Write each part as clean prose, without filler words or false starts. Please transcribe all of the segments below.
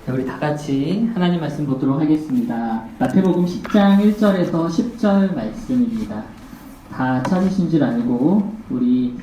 자, 우리 다 같이 하나님 말씀 보도록 하겠습니다. 마태복음 10장 1절에서 10절 말씀입니다. 다 찾으신 줄 알고 우리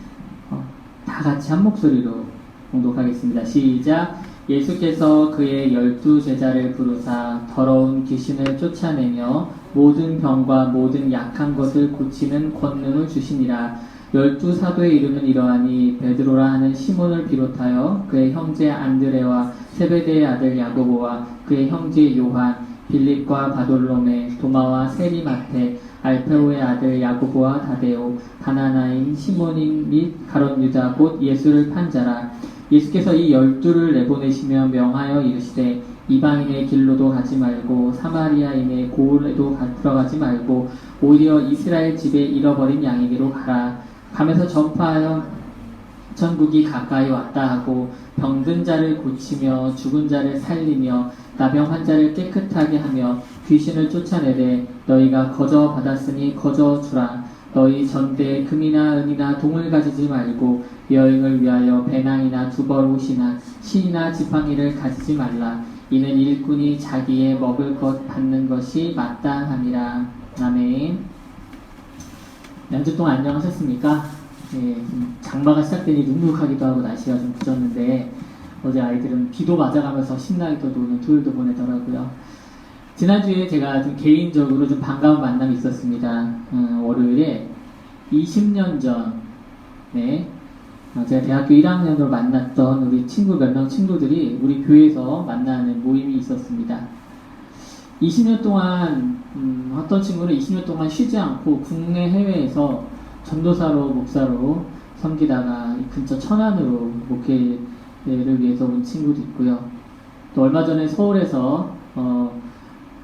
다 같이 한 목소리로 봉독하겠습니다. 시작. 예수께서 그의 12제자를 부르사 더러운 귀신을 쫓아내며 모든 병과 모든 약한 것을 고치는 권능을 주시니라. 12사도의 이름은 이러하니 베드로라 하는 시몬을 비롯하여 그의 형제 안드레와 세베대의 아들 야고보와 그의 형제 요한, 빌립과 바돌로메, 도마와 세리마테, 알페오의 아들 야고보와 다데오, 가나나인 시몬인 및 가롯 유다 곧 예수를 판 자라. 예수께서 이 12를 내보내시며 명하여 이르시되 이방인의 길로도 가지 말고 사마리아인의 고을에도 들어가지 말고 오히려 이스라엘 집에 잃어버린 양에게로 가라. 가면서 전파하여 천국이 가까이 왔다 하고 병든 자를 고치며 죽은 자를 살리며 나병 환자를 깨끗하게 하며 귀신을 쫓아내되 너희가 거저 받았으니 거저 주라. 너희 전대에 금이나 은이나 동을 가지지 말고 여행을 위하여 배낭이나 두벌 옷이나 시나 지팡이를 가지지 말라. 이는 일꾼이 자기의 먹을 것 받는 것이 마땅함이라. 아멘. 한 주 동안 안녕하셨습니까? 예, 장마가 시작되니 눅눅하기도 하고 날씨가 좀 굳었는데 어제 아이들은 비도 맞아가면서 신나게 또 노는 토요일도 보내더라고요. 지난주에 제가 좀 개인적으로 좀 반가운 만남이 있었습니다. 월요일에 20년 전에 제가 대학교 1학년으로 만났던 우리 친구 몇 명 친구들이 우리 교회에서 만나는 모임이 있었습니다. 20년 동안 어떤 친구는 20년 동안 쉬지 않고 국내 해외에서 전도사로 목사로 섬기다가 근처 천안으로 목회를 위해서 온 친구도 있고요. 또 얼마 전에 서울에서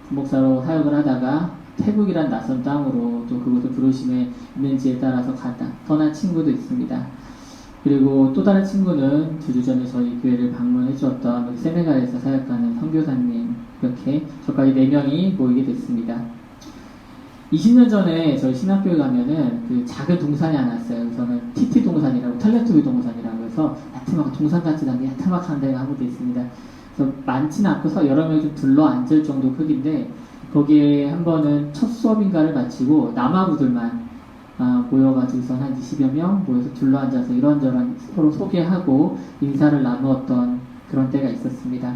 목사로 사역을 하다가 태국이란 낯선 땅으로 또 그곳을 부르심에 있는지에 따라서 떠난 친구도 있습니다. 그리고 또 다른 친구는 2주 전에 저희 교회를 방문해 주었던 세네갈에서 사역하는 선교사님, 이렇게 저까지 4명이 모이게 됐습니다. 20년 전에 저희 신학교에 가면은 그 작은 동산이 하나 있어요. 저는 TT 동산이라고, 텔레토비 동산이라고 해서 야트막 동산같이 나게 야트막한 데가 한 곳도 있습니다. 그래서 많지는 않고서 여러 명이 좀 둘러 앉을 정도 크기인데 거기에 한 번은 첫 수업인가를 마치고 남아부들만 모여가지고서 한 20여 명 모여서 둘러앉아서 이런저런 서로 소개하고 인사를 나누었던 그런 때가 있었습니다.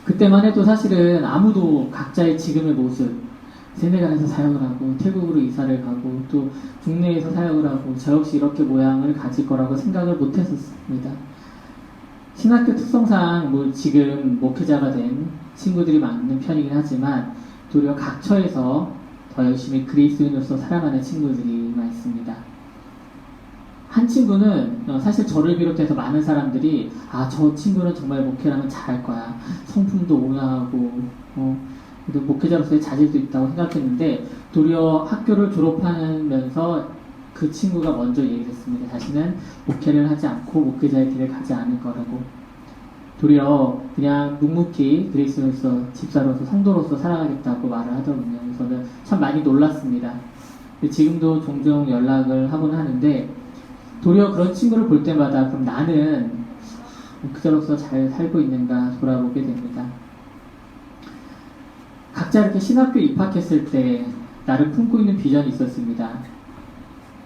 그때만 해도 사실은 아무도 각자의 지금의 모습, 세네갈에서 사역을 하고 태국으로 이사를 가고 또 국내에서 사역을 하고 저 역시 이렇게 모양을 가질 거라고 생각을 못 했었습니다. 신학교 특성상 지금 목회자가 된 친구들이 많은 편이긴 하지만 도리어 각처에서 더 열심히 그리스도인으로서 살아가는 친구들이 많습니다. 한 친구는 사실 저를 비롯해서 많은 사람들이 저 친구는 정말 목회를 하면 잘할 거야. 성품도 온화하고 그래도 목회자로서의 자질도 있다고 생각했는데 도리어 학교를 졸업하면서 그 친구가 먼저 얘기를 했습니다. 자신은 목회를 하지 않고 목회자의 길을 가지 않을 거라고. 도리어 그냥 묵묵히 그리스도인으로서 집사로서 성도로서 살아가겠다고 말을 하더군요. 저는 참 많이 놀랐습니다. 지금도 종종 연락을 하곤 하는데 도리어 그런 친구를 볼 때마다 그럼 나는 목회자로서 잘 살고 있는가 돌아보게 됩니다. 각자 이렇게 신학교에 입학했을 때 나를 품고 있는 비전이 있었습니다.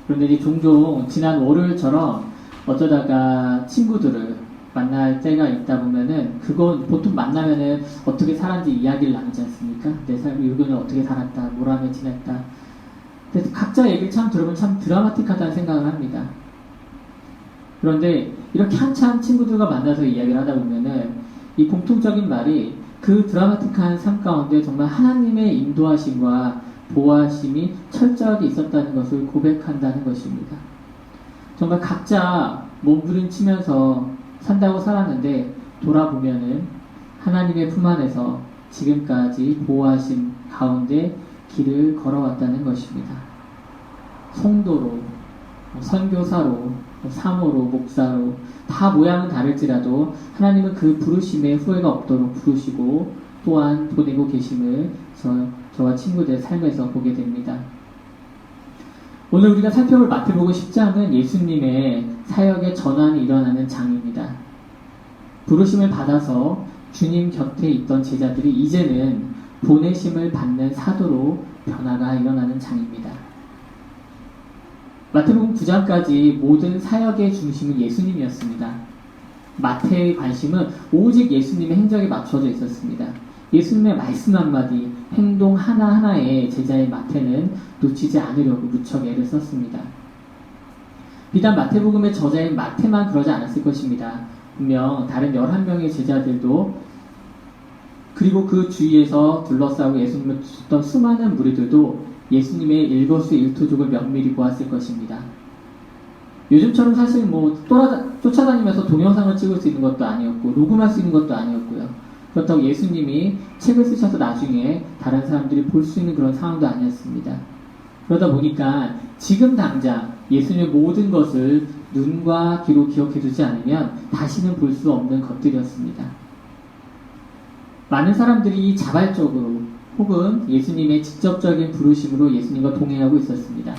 그런데 이제 종종 지난 월요일처럼 어쩌다가 친구들을 만날 때가 있다 보면은 그건 보통 만나면은 어떻게 살았는지 이야기를 나누지 않습니까? 내 삶, 요거는 어떻게 살았다, 뭘 하며 지냈다. 근데 각자 얘기를 참 들으면 참 드라마틱하다는 생각을 합니다. 그런데 이렇게 한참 친구들과 만나서 이야기를 하다 보면은 이 공통적인 말이 그 드라마틱한 삶 가운데 정말 하나님의 인도하심과 보호하심이 철저하게 있었다는 것을 고백한다는 것입니다. 정말 각자 몸부림치면서 산다고 살았는데 돌아보면은 하나님의 품 안에서 지금까지 보호하심 가운데 길을 걸어왔다는 것입니다. 성도로, 선교사로, 사모로, 목사로 다 모양은 다를지라도 하나님은 그 부르심에 후회가 없도록 부르시고 또한 보내고 계심을 저와 친구들의 삶에서 보게 됩니다. 오늘 우리가 살펴볼 마태복음 10장은 예수님의 사역의 전환이 일어나는 장입니다. 부르심을 받아서 주님 곁에 있던 제자들이 이제는 보내심을 받는 사도로 변화가 일어나는 장입니다. 마태복음 9장까지 모든 사역의 중심은 예수님이었습니다. 마태의 관심은 오직 예수님의 행적에 맞춰져 있었습니다. 예수님의 말씀 한마디, 행동 하나하나에 제자의 마태는 놓치지 않으려고 무척 애를 썼습니다. 비단 마태복음의 저자인 마태만 그러지 않았을 것입니다. 분명 다른 11명의 제자들도 그리고 그 주위에서 둘러싸고 예수님을 쫓던 수많은 무리들도 예수님의 일거수일투족을 면밀히 보았을 것입니다. 요즘처럼 사실 쫓아다니면서 동영상을 찍을 수 있는 것도 아니었고 녹음할 수 있는 것도 아니었고요. 그렇다고 예수님이 책을 쓰셔서 나중에 다른 사람들이 볼 수 있는 그런 상황도 아니었습니다. 그러다 보니까 지금 당장 예수님의 모든 것을 눈과 귀로 기억해두지 않으면 다시는 볼 수 없는 것들이었습니다. 많은 사람들이 자발적으로 혹은 예수님의 직접적인 부르심으로 예수님과 동행하고 있었습니다.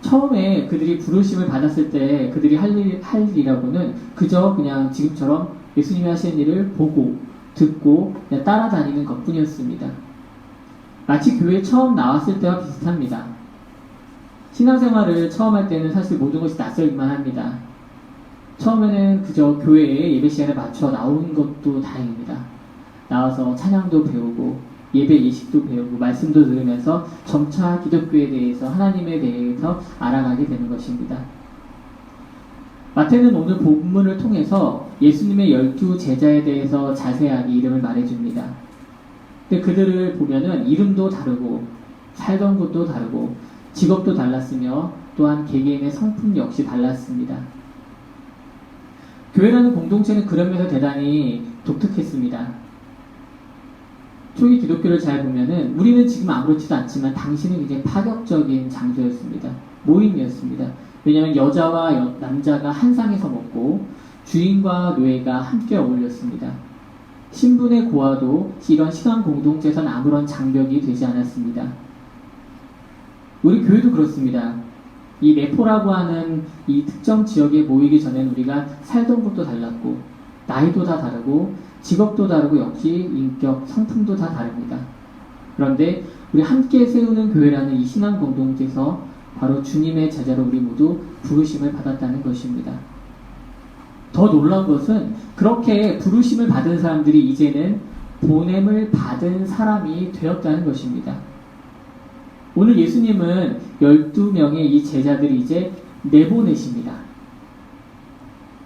처음에 그들이 부르심을 받았을 때 그들이 할 일이라고는 그저 그냥 지금처럼 예수님이 하시는 일을 보고 듣고 그냥 따라다니는 것뿐이었습니다. 마치 교회에 처음 나왔을 때와 비슷합니다. 신앙생활을 처음 할 때는 사실 모든 것이 낯설기만 합니다. 처음에는 그저 교회에 예배 시간에 맞춰 나오는 것도 다행입니다. 나와서 찬양도 배우고 예배 예식도 배우고 말씀도 들으면서 점차 기독교에 대해서 하나님에 대해서 알아가게 되는 것입니다. 마태는 오늘 본문을 통해서 예수님의 12 제자에 대해서 자세하게 이름을 말해줍니다. 근데 그들을 보면은 이름도 다르고 살던 곳도 다르고 직업도 달랐으며 또한 개개인의 성품 역시 달랐습니다. 교회라는 공동체는 그런 면에서 대단히 독특했습니다. 초기 기독교를 잘 보면은 우리는 지금 아무렇지도 않지만 당시는 굉장히 파격적인 장소였습니다. 모임이었습니다. 왜냐하면 여자와 남자가 한 상에서 먹고 주인과 노예가 함께 어울렸습니다. 신분의 고하도 이런 시간 공동체에서는 아무런 장벽이 되지 않았습니다. 우리 교회도 그렇습니다. 이 내포라고 하는 이 특정 지역에 모이기 전에는 우리가 살던 곳도 달랐고 나이도 다 다르고 직업도 다르고 역시 인격, 성품도 다 다릅니다. 그런데 우리 함께 세우는 교회라는 이 신앙 공동체에서 바로 주님의 제자로 우리 모두 부르심을 받았다는 것입니다. 더 놀라운 것은 그렇게 부르심을 받은 사람들이 이제는 보냄을 받은 사람이 되었다는 것입니다. 오늘 예수님은 12명의 이 제자들이 이제 내보내십니다.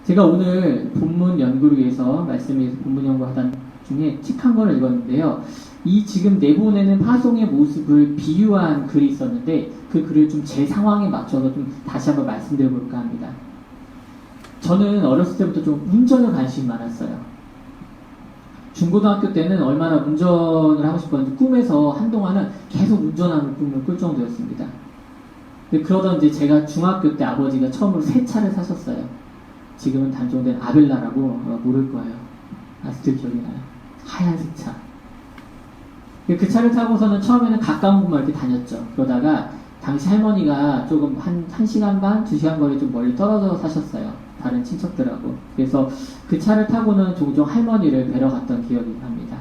제가 오늘 본문 연구를 위해서 말씀을 본문 연구하던 중에 책 한 권을 읽었는데요. 이 지금 내보내는 파송의 모습을 비유한 글이 있었는데 그 글을 좀 제 상황에 맞춰서 좀 다시 한번 말씀드려볼까 합니다. 저는 어렸을 때부터 좀 운전에 관심이 많았어요. 중고등학교 때는 얼마나 운전을 하고 싶었는지 꿈에서 한동안은 계속 운전하는 꿈을 꿀 정도였습니다. 근데 그러던 이제 제가 중학교 때 아버지가 처음으로 새 차를 사셨어요. 지금은 단종된 아벨라라고 모를 거예요. 아직도 기억이 나요. 하얀색 차. 그 차를 타고서는 처음에는 가까운 곳만 이렇게 다녔죠. 그러다가 당시 할머니가 조금 한 시간 반, 2시간 거리 좀 멀리 떨어져 사셨어요. 다른 친척들하고. 그래서 그 차를 타고는 종종 할머니를 뵈러 갔던 기억이 납니다.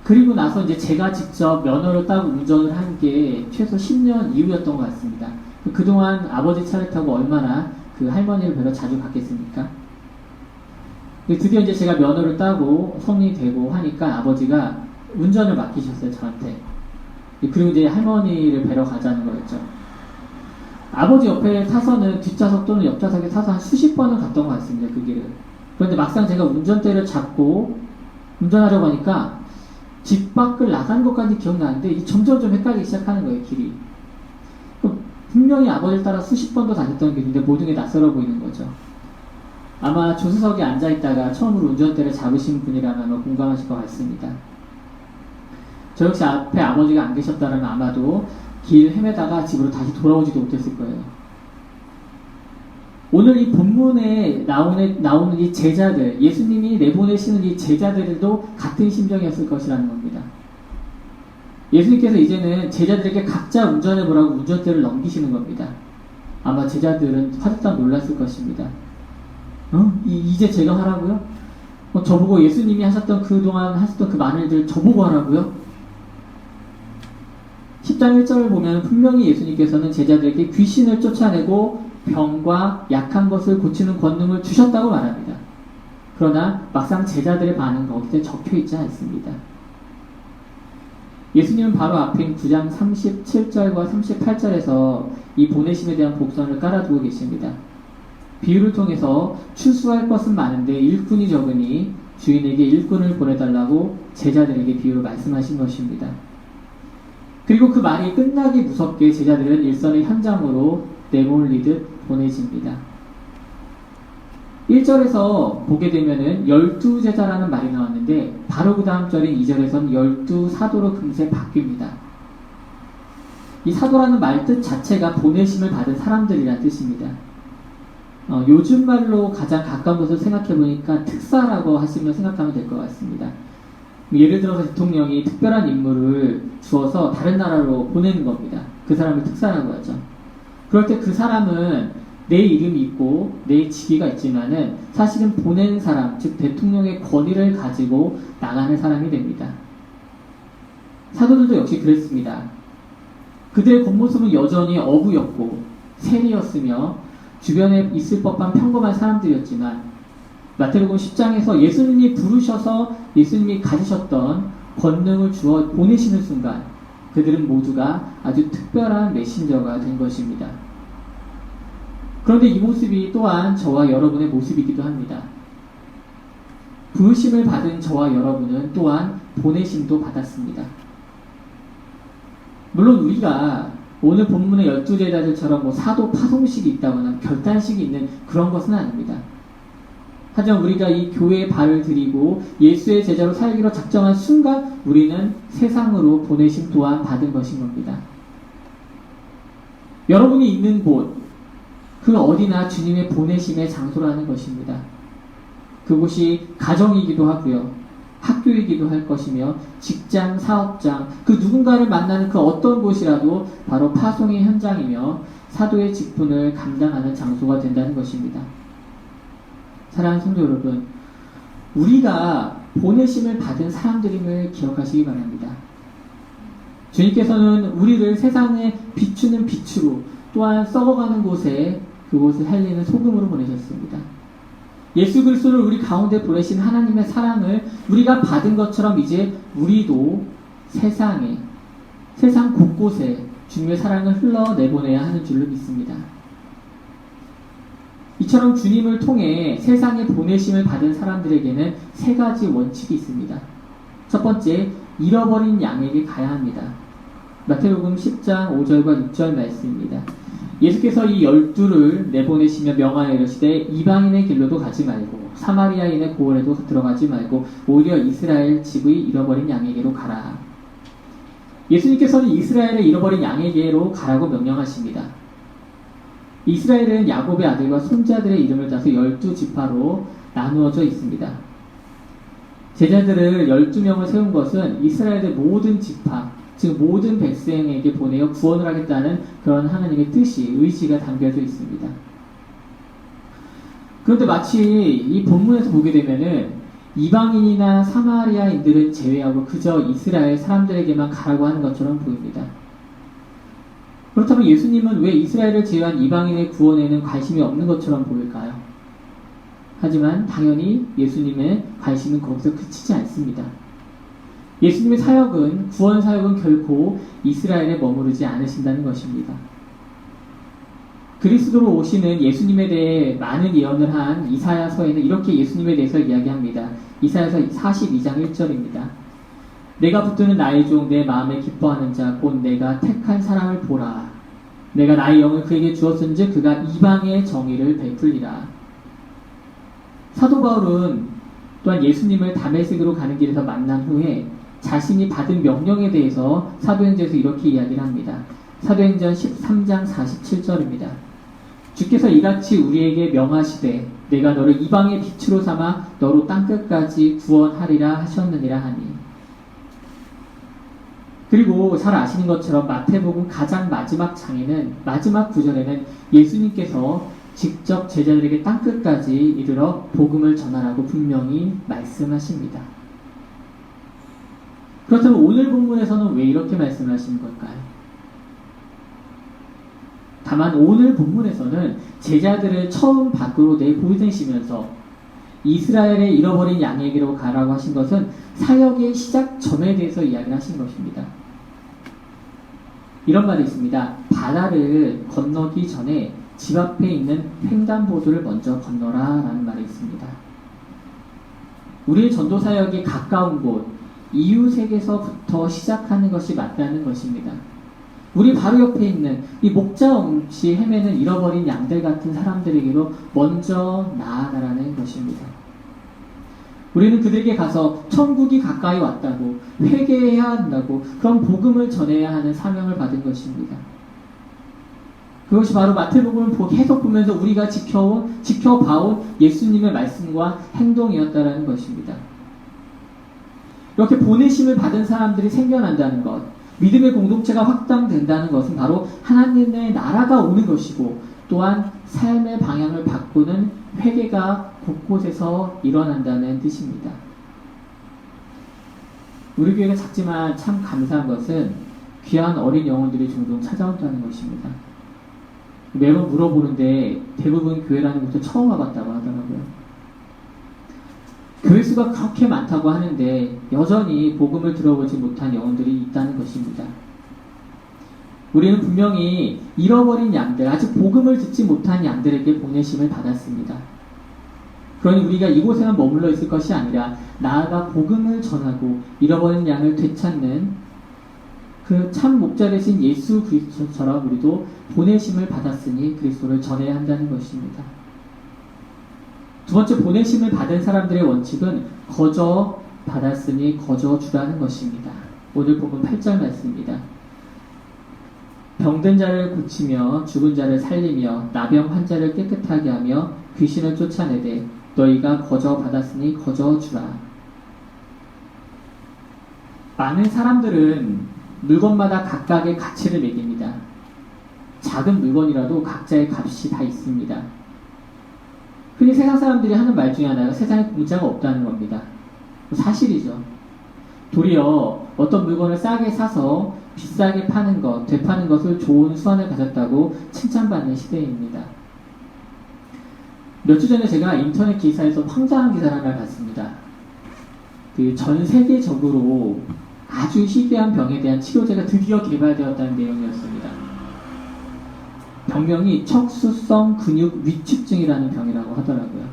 그리고 나서 이제 제가 직접 면허를 따고 운전을 한 게 최소 10년 이후였던 것 같습니다. 그동안 아버지 차를 타고 얼마나 그 할머니를 뵈러 자주 갔겠습니까? 드디어 이제 제가 면허를 따고 성인이 되고 하니까 아버지가 운전을 맡기셨어요, 저한테. 그리고 이제 할머니를 뵈러 가자는 거였죠. 아버지 옆에 타서는 뒷좌석 또는 옆좌석에 타서 한 수십 번을 갔던 것 같습니다, 그 길을. 그런데 막상 제가 운전대를 잡고 운전하려고 하니까 집 밖을 나간 것까지 기억나는데 점점점 헷갈리기 시작하는 거예요, 길이. 분명히 아버지를 따라 수십 번도 다녔던 길인데 모든 게 낯설어 보이는 거죠. 아마 조수석에 앉아있다가 처음으로 운전대를 잡으신 분이라면 아마 공감하실 것 같습니다. 저 역시 앞에 아버지가 안 계셨다면 아마도 길 헤매다가 집으로 다시 돌아오지도 못했을 거예요. 오늘 이 본문에 나오는 이 제자들, 예수님이 내보내시는 이 제자들도 같은 심정이었을 것이라는 겁니다. 예수님께서 이제는 제자들에게 각자 운전해보라고 운전대를 넘기시는 겁니다. 아마 제자들은 화들짝 놀랐을 것입니다. 이제 제가 하라고요? 저보고 예수님이 하셨던 그동안 하셨던 그 많은 일들 저보고 하라고요? 10장 1절을 보면 분명히 예수님께서는 제자들에게 귀신을 쫓아내고 병과 약한 것을 고치는 권능을 주셨다고 말합니다. 그러나 막상 제자들의 반응은 거기에 적혀있지 않습니다. 예수님은 바로 앞인 9장 37절과 38절에서 이 보내심에 대한 복선을 깔아두고 계십니다. 비유를 통해서 추수할 것은 많은데 일꾼이 적으니 주인에게 일꾼을 보내달라고 제자들에게 비유를 말씀하신 것입니다. 그리고 그 말이 끝나기 무섭게 제자들은 일선의 현장으로 내몰리듯 보내집니다. 1절에서 보게 되면은 12제자라는 말이 나왔는데 바로 그 다음 절인 2절에서는 12사도로 금세 바뀝니다. 이 사도라는 말 뜻 자체가 보내심을 받은 사람들이란 뜻입니다. 요즘 말로 가장 가까운 것을 생각해보니까 특사라고 하시면 생각하면 될 것 같습니다. 예를 들어서 대통령이 특별한 인물을 주어서 다른 나라로 보내는 겁니다. 그 사람을 특사라고 하죠. 그럴 때 그 사람은 내 이름이 있고 내 직위가 있지만은 사실은 보낸 사람, 즉 대통령의 권위를 가지고 나가는 사람이 됩니다. 사도들도 역시 그랬습니다. 그들의 겉모습은 여전히 어부였고 세리였으며 주변에 있을 법한 평범한 사람들이었지만 마태복음 10장에서 예수님이 부르셔서 예수님이 가지셨던 권능을 주어 보내시는 순간 그들은 모두가 아주 특별한 메신저가 된 것입니다. 그런데 이 모습이 또한 저와 여러분의 모습이기도 합니다. 부르심을 받은 저와 여러분은 또한 보내심도 받았습니다. 물론 우리가 오늘 본문의 12제자들처럼 사도 파송식이 있다거나 결단식이 있는 그런 것은 아닙니다. 하지만 우리가 이 교회에 발을 들이고 예수의 제자로 살기로 작정한 순간 우리는 세상으로 보내심 또한 받은 것인 겁니다. 여러분이 있는 곳, 그 어디나 주님의 보내심의 장소라는 것입니다. 그곳이 가정이기도 하고요. 학교이기도 할 것이며 직장, 사업장, 그 누군가를 만나는 그 어떤 곳이라도 바로 파송의 현장이며 사도의 직분을 감당하는 장소가 된다는 것입니다. 사랑하는 성도 여러분, 우리가 보내심을 받은 사람들임을 기억하시기 바랍니다. 주님께서는 우리를 세상에 비추는 빛으로 또한 썩어가는 곳에 그곳을 살리는 소금으로 보내셨습니다. 예수 그리스도를 우리 가운데 보내신 하나님의 사랑을 우리가 받은 것처럼 이제 우리도 세상 곳곳에 주님의 사랑을 흘러내보내야 하는 줄로 믿습니다. 이처럼 주님을 통해 세상에 보내심을 받은 사람들에게는 세 가지 원칙이 있습니다. 첫 번째, 잃어버린 양에게 가야 합니다. 마태복음 10장 5절과 6절 말씀입니다. 예수께서 이 12를 내보내시며 명하여 이르시되 이방인의 길로도 가지 말고 사마리아인의 고을에도 들어가지 말고 오히려 이스라엘 집의 잃어버린 양에게로 가라. 예수님께서는 이스라엘의 잃어버린 양에게로 가라고 명령하십니다. 이스라엘은 야곱의 아들과 손자들의 이름을 따서 12지파로 나누어져 있습니다. 제자들을 12명을 세운 것은 이스라엘의 모든 지파, 즉 모든 백성에게 보내어 구원을 하겠다는 그런 하나님의 뜻이, 의지가 담겨져 있습니다. 그런데 마치 이 본문에서 보게 되면은 이방인이나 사마리아인들은 제외하고 그저 이스라엘 사람들에게만 가라고 하는 것처럼 보입니다. 그렇다면 예수님은 왜 이스라엘을 제외한 이방인의 구원에는 관심이 없는 것처럼 보일까요? 하지만 당연히 예수님의 관심은 거기서 그치지 않습니다. 예수님의 사역은, 구원 사역은 결코 이스라엘에 머무르지 않으신다는 것입니다. 그리스도로 오시는 예수님에 대해 많은 예언을 한 이사야서에는 이렇게 예수님에 대해서 이야기합니다. 이사야서 42장 1절입니다. 내가 붙드는 나의 종 내 마음에 기뻐하는 자 곧 내가 택한 사람을 보라. 내가 나의 영을 그에게 주었은즉 그가 이방의 정의를 베풀리라. 사도 바울은 또한 예수님을 다메섹으로 가는 길에서 만난 후에 자신이 받은 명령에 대해서 사도행전에서 이렇게 이야기를 합니다. 사도행전 13장 47절입니다. 주께서 이같이 우리에게 명하시되 내가 너를 이방의 빛으로 삼아 너로 땅끝까지 구원하리라 하셨느니라 하니. 그리고 잘 아시는 것처럼 마태복음 가장 마지막 장에는, 마지막 구절에는 예수님께서 직접 제자들에게 땅끝까지 이르러 복음을 전하라고 분명히 말씀하십니다. 그렇다면 오늘 본문에서는 왜 이렇게 말씀하신 걸까요? 다만 오늘 본문에서는 제자들을 처음 밖으로 내보내시면서 이스라엘의 잃어버린 양에게로 가라고 하신 것은 사역의 시작 전에 대해서 이야기를 하신 것입니다. 이런 말이 있습니다. 바다를 건너기 전에 집 앞에 있는 횡단보도를 먼저 건너라 라는 말이 있습니다. 우리의 전도 사역이 가까운 곳, 이웃에게서부터 시작하는 것이 맞다는 것입니다. 우리 바로 옆에 있는 이 목자 없이 헤매는 잃어버린 양들 같은 사람들에게로 먼저 나아가라는 것입니다. 우리는 그들에게 가서 천국이 가까이 왔다고, 회개해야 한다고, 그런 복음을 전해야 하는 사명을 받은 것입니다. 그것이 바로 마태복음을 계속 보면서 우리가 지켜봐온 예수님의 말씀과 행동이었다라는 것입니다. 이렇게 보내심을 받은 사람들이 생겨난다는 것, 믿음의 공동체가 확장된다는 것은 바로 하나님의 나라가 오는 것이고, 또한 삶의 방향을 바꾸는 회개가 곳곳에서 일어난다는 뜻입니다. 우리 교회가 작지만 참 감사한 것은 귀한 어린 영혼들이 종종 찾아온다는 것입니다. 매번 물어보는데 대부분 교회라는 곳에 처음 와봤다고 하더라고요. 교회 수가 그렇게 많다고 하는데 여전히 복음을 들어보지 못한 영혼들이 있다는 것입니다. 우리는 분명히 잃어버린 양들, 아직 복음을 듣지 못한 양들에게 보내심을 받았습니다. 그러니 우리가 이곳에만 머물러 있을 것이 아니라 나아가 복음을 전하고 잃어버린 양을 되찾는 그 참 목자 되신 예수 그리스도처럼 우리도 보내심을 받았으니 그리스도를 전해야 한다는 것입니다. 두 번째, 보내심을 받은 사람들의 원칙은 거저 받았으니 거저 주라는 것입니다. 오늘 본문 8절 말씀입니다. 병든 자를 고치며 죽은 자를 살리며 나병 환자를 깨끗하게 하며 귀신을 쫓아내되 너희가 거저 받았으니 거저 주라. 많은 사람들은 물건마다 각각의 가치를 매깁니다. 작은 물건이라도 각자의 값이 다 있습니다. 흔히 세상 사람들이 하는 말 중에 하나가 세상에 공짜가 없다는 겁니다. 사실이죠. 도리어 어떤 물건을 싸게 사서 비싸게 파는 것, 되파는 것을 좋은 수완을 가졌다고 칭찬받는 시대입니다. 몇 주 전에 제가 인터넷 기사에서 황당한 기사를 하나 봤습니다. 전 세계적으로 아주 희귀한 병에 대한 치료제가 드디어 개발되었다는 내용이었습니다. 병명이 척수성 근육 위축증이라는 병이라고 하더라고요.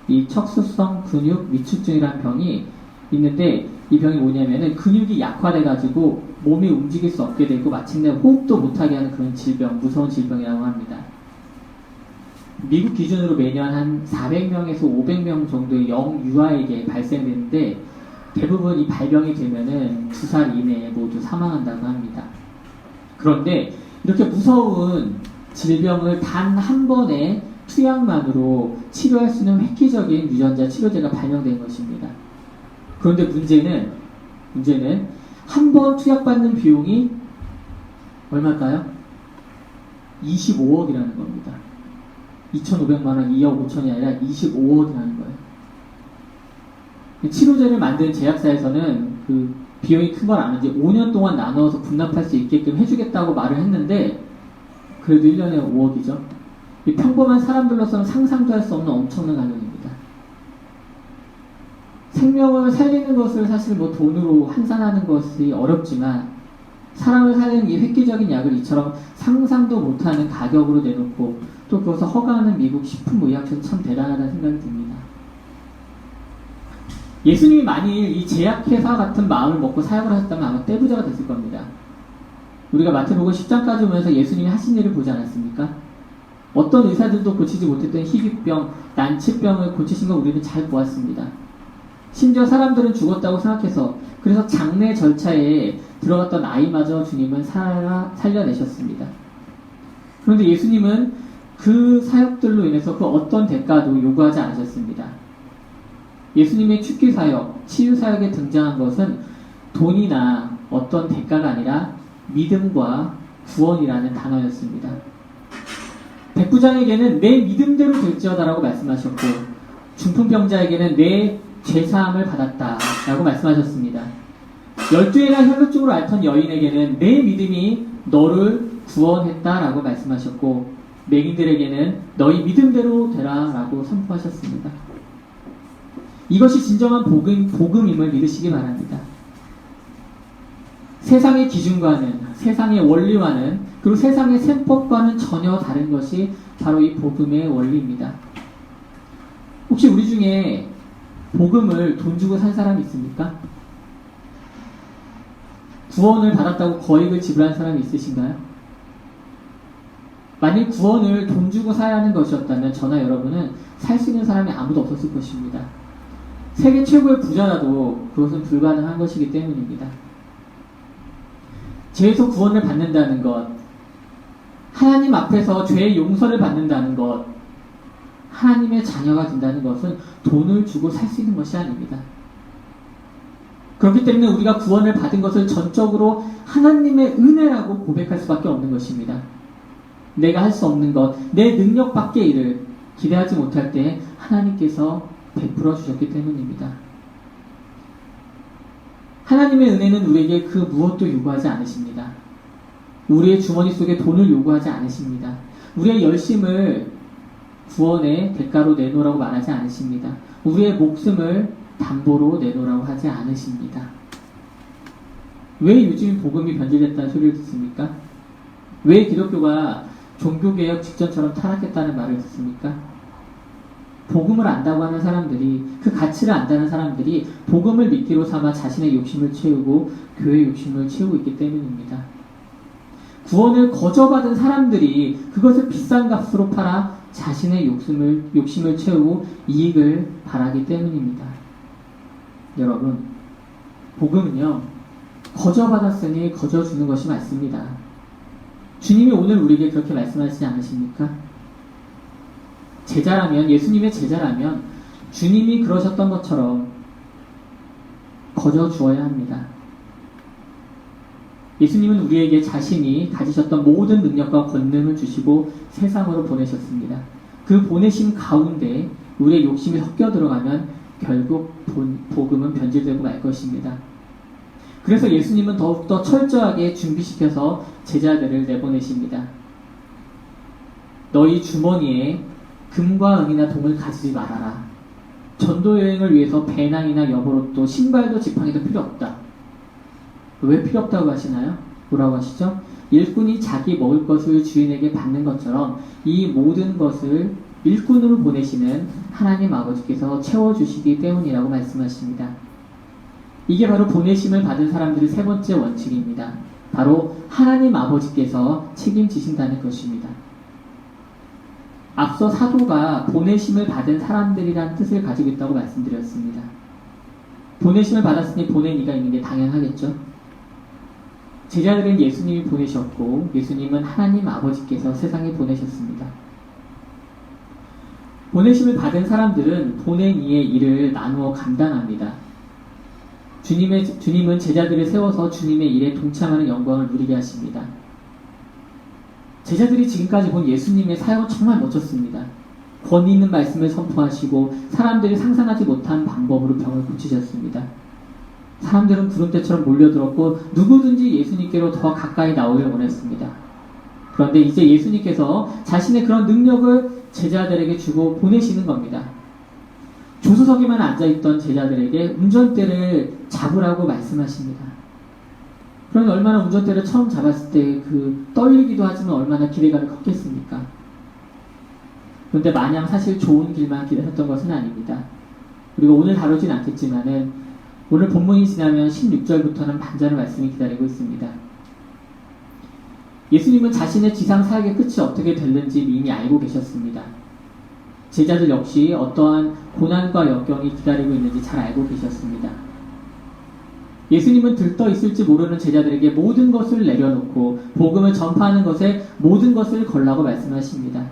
이 척수성 근육 위축증이라는 병이 있는데 이 병이 뭐냐면은 근육이 약화돼가지고 몸이 움직일 수 없게 되고 마침내 호흡도 못하게 하는 그런 질병, 무서운 질병이라고 합니다. 미국 기준으로 매년 한 400명에서 500명 정도의 영유아에게 발생되는데 대부분 이 발병이 되면은 2살 이내에 모두 사망한다고 합니다. 그런데 이렇게 무서운 질병을 단 한 번의 투약만으로 치료할 수 있는 획기적인 유전자 치료제가 발명된 것입니다. 그런데 문제는 한 번 투약받는 비용이 얼마일까요? 25억이라는 겁니다. 2,500만원, 2억 5천이 아니라 25억이라는 거예요. 치료제를 만든 제약사에서는 그 비용이 큰 걸 아는지 5년 동안 나눠서 분납할 수 있게끔 해주겠다고 말을 했는데 그래도 1년에 5억이죠. 평범한 사람들로서는 상상도 할 수 없는 엄청난 가격입니다. 생명을 살리는 것을 사실 돈으로 환산하는 것이 어렵지만 사람을 살리는 이 획기적인 약을 이처럼 상상도 못하는 가격으로 내놓고 또 그것을 허가하는 미국 식품의약처는 참 대단하다는 생각이 듭니다. 예수님이 만일 이 제약회사 같은 마음을 먹고 사역을 하셨다면 아마 떼부자가 됐을 겁니다. 우리가 마태복음 10장까지 오면서 예수님이 하신 일을 보지 않았습니까? 어떤 의사들도 고치지 못했던 희귀병, 난치병을 고치신 걸 우리는 잘 보았습니다. 심지어 사람들은 죽었다고 생각해서 그래서 장례 절차에 들어갔던 아이마저 주님은 살려내셨습니다. 그런데 예수님은 그 사역들로 인해서 그 어떤 대가도 요구하지 않으셨습니다. 예수님의 축기 사역, 치유 사역에 등장한 것은 돈이나 어떤 대가가 아니라 믿음과 구원이라는 단어였습니다. 백부장에게는 내 믿음대로 될지어다라고 말씀하셨고, 중풍병자에게는 내 죄사함을 받았다라고 말씀하셨습니다. 12해나 혈루증으로 앓던 여인에게는 내 믿음이 너를 구원했다라고 말씀하셨고, 맹인들에게는 너희 믿음대로 되라라고 선포하셨습니다. 이것이 진정한 복음임을 믿으시기 바랍니다. 세상의 기준과는, 세상의 원리와는, 그리고 세상의 셈법과는 전혀 다른 것이 바로 이 복음의 원리입니다. 혹시 우리 중에 복음을 돈 주고 산 사람이 있습니까? 구원을 받았다고 거액을 지불한 사람이 있으신가요? 만약 구원을 돈 주고 사야 하는 것이었다면 저나 여러분은 살 수 있는 사람이 아무도 없었을 것입니다. 세계 최고의 부자라도 그것은 불가능한 것이기 때문입니다. 죄에서 구원을 받는다는 것, 하나님 앞에서 죄의 용서를 받는다는 것, 하나님의 자녀가 된다는 것은 돈을 주고 살 수 있는 것이 아닙니다. 그렇기 때문에 우리가 구원을 받은 것을 전적으로 하나님의 은혜라고 고백할 수밖에 없는 것입니다. 내가 할 수 없는 것, 내 능력 밖의 일을 기대하지 못할 때 하나님께서 베풀어 주셨기 때문입니다. 하나님의 은혜는 우리에게 그 무엇도 요구하지 않으십니다. 우리의 주머니 속에 돈을 요구하지 않으십니다. 우리의 열심을 구원의 대가로 내놓으라고 말하지 않으십니다. 우리의 목숨을 담보로 내놓으라고 하지 않으십니다. 왜 요즘 복음이 변질됐다는 소리를 듣습니까? 왜 기독교가 종교개혁 직전처럼 타락했다는 말을 듣습니까? 복음을 안다고 하는 사람들이, 그 가치를 안다는 사람들이 복음을 미끼로 삼아 자신의 욕심을 채우고 교회의 욕심을 채우고 있기 때문입니다. 구원을 거저받은 사람들이 그것을 비싼 값으로 팔아 자신의 욕심을 채우고 이익을 바라기 때문입니다. 여러분, 복음은요, 거저받았으니 거저주는 것이 맞습니다. 주님이 오늘 우리에게 그렇게 말씀하시지 않으십니까? 제자라면, 예수님의 제자라면 주님이 그러셨던 것처럼 거저주어야 합니다. 예수님은 우리에게 자신이 가지셨던 모든 능력과 권능을 주시고 세상으로 보내셨습니다. 그 보내심 가운데 우리의 욕심이 섞여 들어가면 결국 복음은 변질되고 말 것입니다. 그래서 예수님은 더욱더 철저하게 준비시켜서 제자들을 내보내십니다. 너희 주머니에 금과 은이나 동을 가지지 말아라. 전도 여행을 위해서 배낭이나 여보옷도 신발도 지팡이도 필요 없다. 왜 필요 없다고 하시나요? 뭐라고 하시죠? 일꾼이 자기 먹을 것을 주인에게 받는 것처럼 이 모든 것을 일꾼으로 보내시는 하나님 아버지께서 채워주시기 때문이라고 말씀하십니다. 이게 바로 보내심을 받은 사람들의 세 번째 원칙입니다. 바로 하나님 아버지께서 책임지신다는 것입니다. 앞서 사도가 보내심을 받은 사람들이란 뜻을 가지고 있다고 말씀드렸습니다. 보내심을 받았으니 보낸 이가 있는 게 당연하겠죠. 제자들은 예수님이 보내셨고 예수님은 하나님 아버지께서 세상에 보내셨습니다. 보내심을 받은 사람들은 보낸 이의 일을 나누어 감당합니다. 주님은 제자들을 세워서 주님의 일에 동참하는 영광을 누리게 하십니다. 제자들이 지금까지 본 예수님의 사역은 정말 멋졌습니다. 권위 있는 말씀을 선포하시고 사람들이 상상하지 못한 방법으로 병을 고치셨습니다. 사람들은 구름대처럼 몰려들었고 누구든지 예수님께로 더 가까이 나오길 원했습니다. 그런데 이제 예수님께서 자신의 그런 능력을 제자들에게 주고 보내시는 겁니다. 조수석에만 앉아있던 제자들에게 운전대를 잡으라고 말씀하십니다. 그런데 얼마나 운전대를 처음 잡았을 때 떨리기도 하지만 얼마나 기대감이 컸겠습니까? 그런데 마냥 사실 좋은 길만 기다렸던 것은 아닙니다. 그리고 오늘 다루진 않겠지만은 오늘 본문이 지나면 16절부터는 반전의 말씀이 기다리고 있습니다. 예수님은 자신의 지상 사역의 끝이 어떻게 됐는지 이미 알고 계셨습니다. 제자들 역시 어떠한 고난과 역경이 기다리고 있는지 잘 알고 계셨습니다. 예수님은 들떠 있을지 모르는 제자들에게 모든 것을 내려놓고 복음을 전파하는 것에 모든 것을 걸라고 말씀하십니다.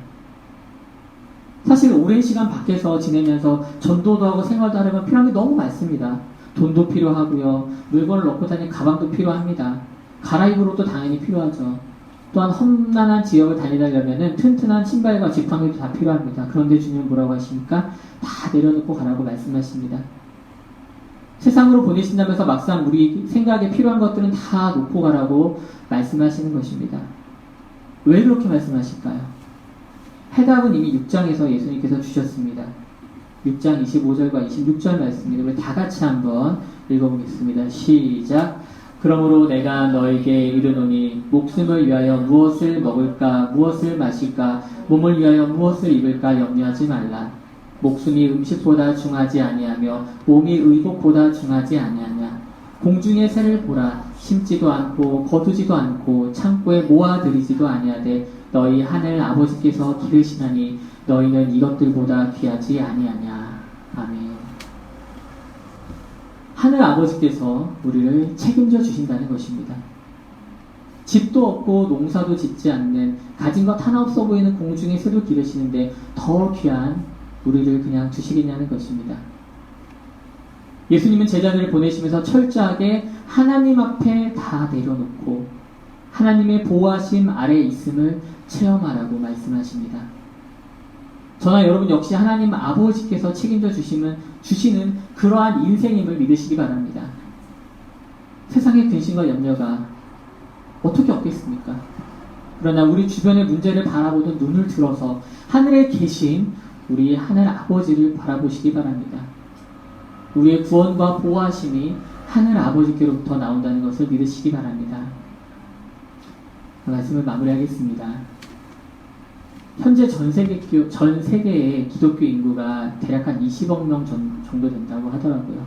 사실 오랜 시간 밖에서 지내면서 전도도 하고 생활도 하려면 필요한 게 너무 많습니다. 돈도 필요하고요. 물건을 넣고 다니는 가방도 필요합니다. 갈아입을 옷도 당연히 필요하죠. 또한 험난한 지역을 다니려면 튼튼한 신발과 지팡이도 다 필요합니다. 그런데 주님은 뭐라고 하십니까? 다 내려놓고 가라고 말씀하십니다. 세상으로 보내신다면서 막상 우리 생각에 필요한 것들은 다 놓고 가라고 말씀하시는 것입니다. 왜 그렇게 말씀하실까요? 해답은 이미 6장에서 예수님께서 주셨습니다. 6장 25절과 26절 말씀입니다. 우리 다 같이 한번 읽어보겠습니다. 시작. 그러므로 내가 너에게 이르노니 목숨을 위하여 무엇을 먹을까 무엇을 마실까 몸을 위하여 무엇을 입을까 염려하지 말라. 목숨이 음식보다 중하지 아니하며 몸이 의복보다 중하지 아니하냐. 공중의 새를 보라. 심지도 않고 거두지도 않고 창고에 모아들이지도 아니하되 너희 하늘 아버지께서 기르시나니 너희는 이것들보다 귀하지 아니하냐. 아멘. 하늘 아버지께서 우리를 책임져 주신다는 것입니다. 집도 없고 농사도 짓지 않는 가진 것 하나 없어 보이는 공중의 새도 기르시는데 더 귀한 우리를 그냥 주시겠냐는 것입니다. 예수님은 제자들을 보내시면서 철저하게 하나님 앞에 다 내려놓고 하나님의 보호하심 아래에 있음을 체험하라고 말씀하십니다. 저나 여러분 역시 하나님 아버지께서 책임져 주시는 그러한 인생임을 믿으시기 바랍니다. 세상의 근심과 염려가 어떻게 없겠습니까? 그러나 우리 주변의 문제를 바라보던 눈을 들어서 하늘에 계신 우리 하늘 아버지를 바라보시기 바랍니다. 우리의 구원과 보호하심이 하늘 아버지께로부터 나온다는 것을 믿으시기 바랍니다. 말씀을 마무리하겠습니다. 현재 전 세계의 기독교 인구가 대략 한 20억 명 정도 된다고 하더라고요.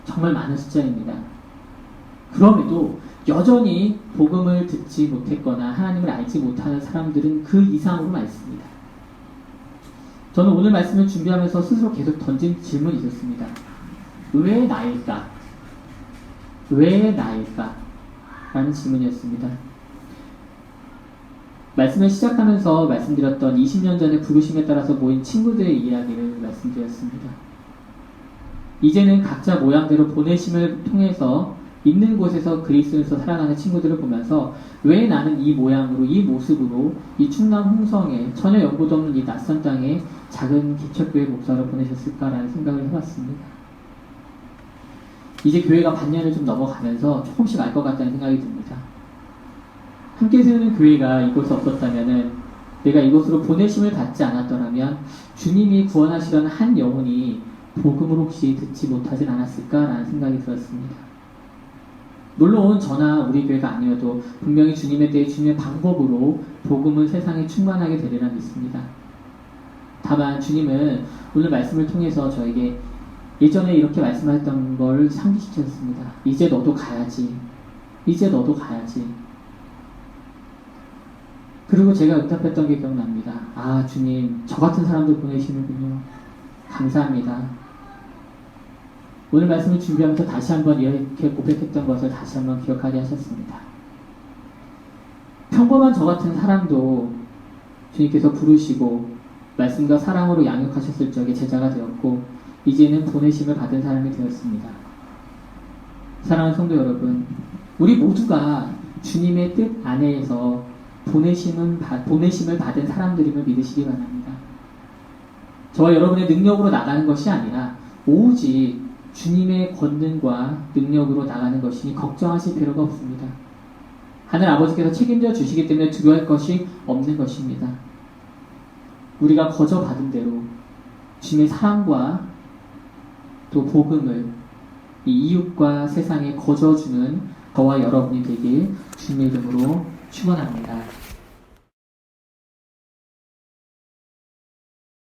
정말 많은 숫자입니다. 그럼에도 여전히 복음을 듣지 못했거나 하나님을 알지 못하는 사람들은 그 이상으로 많습니다. 저는 오늘 말씀을 준비하면서 스스로 계속 던진 질문이 있었습니다. 왜 나일까? 왜 나일까? 라는 질문이었습니다. 말씀을 시작하면서 말씀드렸던 20년 전에 부르심에 따라서 모인 친구들의 이야기를 말씀드렸습니다. 이제는 각자 모양대로 보내심을 통해서 있는 곳에서 그리스도에서 살아가는 친구들을 보면서 왜 나는 이 모양으로, 이 모습으로 이 충남 홍성에 전혀 연고도 없는 이 낯선 땅에 작은 기초교회 목사로 보내셨을까라는 생각을 해봤습니다. 이제 교회가 반년을 좀 넘어가면서 조금씩 알 것 같다는 생각이 듭니다. 함께 세우는 교회가 이곳에 없었다면 내가 이곳으로 보내심을 받지 않았더라면 주님이 구원하시려는 한 영혼이 복음을 혹시 듣지 못하진 않았을까라는 생각이 들었습니다. 물론 저나 우리 교회가 아니어도 분명히 주님의 때에 주님의 방법으로 복음은 세상에 충만하게 되리라 믿습니다. 다만 주님은 오늘 말씀을 통해서 저에게 예전에 이렇게 말씀하셨던 걸 상기시켰습니다. 이제 너도 가야지. 이제 너도 가야지. 그리고 제가 응답했던 게 기억납니다. 아, 주님, 저 같은 사람도 보내시는군요. 감사합니다. 오늘 말씀을 준비하면서 다시 한번 이렇게 고백했던 것을 다시 한번 기억하게 하셨습니다. 평범한 저 같은 사람도 주님께서 부르시고 말씀과 사랑으로 양육하셨을 적에 제자가 되었고 이제는 보내심을 받은 사람이 되었습니다. 사랑하는 성도 여러분, 우리 모두가 주님의 뜻 안에서 보내심을 받은 사람들임을 믿으시기 바랍니다. 저와 여러분의 능력으로 나가는 것이 아니라 오직 주님의 권능과 능력으로 나가는 것이니 걱정하실 필요가 없습니다. 하늘 아버지께서 책임져 주시기 때문에 두려워할 것이 없는 것입니다. 우리가 거저 받은 대로 주님의 사랑과 또 복음을 이 이웃과 세상에 거저주는 저와 여러분이 되길 주님의 이름으로 축원합니다.